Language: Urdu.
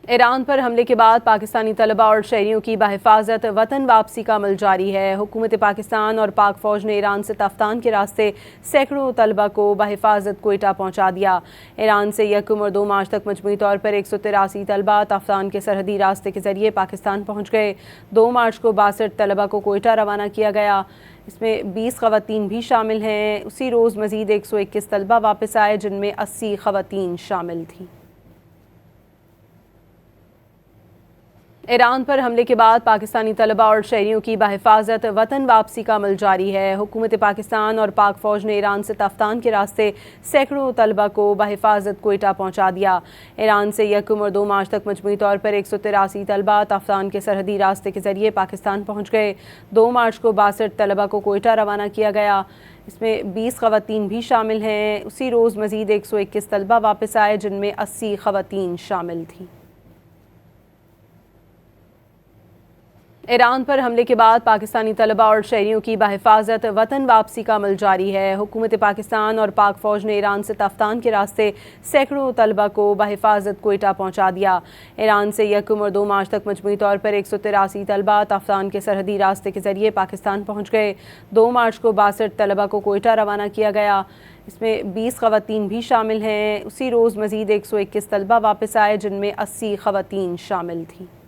ایران پر حملے کے بعد پاکستانی طلبہ اور شہریوں کی بحفاظت وطن واپسی کا عمل جاری ہے۔ حکومت پاکستان اور پاک فوج نے ایران سے تفتان کے راستے سینکڑوں طلبہ کو بحفاظت کوئٹہ پہنچا دیا۔ ایران سے 1 اور 2 مارچ تک مجموعی طور پر 183 طلبہ تفتان کے سرحدی راستے کے ذریعے پاکستان پہنچ گئے۔ 2 مارچ کو 62 طلبہ کو کوئٹہ روانہ کیا گیا۔ اس میں 20 خواتین بھی شامل ہیں۔ اسی روز مزید 121 طلبہ واپس آئے، جن میں 80 خواتین شامل تھیں۔ ایران پر حملے کے بعد پاکستانی طلبہ اور شہریوں کی بحفاظت وطن واپسی کا عمل جاری ہے۔ حکومت پاکستان اور پاک فوج نے ایران سے تفتان کے راستے سینکڑوں طلبہ کو بحفاظت کوئٹہ پہنچا دیا۔ ایران سے 1 اور 2 مارچ تک مجموعی طور پر 183 طلبہ تفتان کے سرحدی راستے کے ذریعے پاکستان پہنچ گئے۔ 2 مارچ کو 62 طلبہ کو کوئٹہ روانہ کیا گیا۔ اس میں 20 خواتین بھی شامل ہیں۔ اسی روز مزید 121 طلبہ واپس آئے، جن میں 80 خواتین شامل تھیں۔ ایران پر حملے کے بعد پاکستانی طلبہ اور شہریوں کی بحفاظت وطن واپسی کا عمل جاری ہے۔ حکومت پاکستان اور پاک فوج نے ایران سے تفتان کے راستے سینکڑوں طلبہ کو بحفاظت کوئٹہ پہنچا دیا۔ ایران سے 1 اور 2 مارچ تک مجموعی طور پر 183 طلبہ تفتان کے سرحدی راستے کے ذریعے پاکستان پہنچ گئے۔ 2 مارچ کو 62 طلبہ کو کوئٹہ روانہ کیا گیا۔ اس میں 20 خواتین بھی شامل ہیں۔ اسی روز مزید 121 طلبہ واپس آئے، جن میں 80 خواتین شامل تھیں۔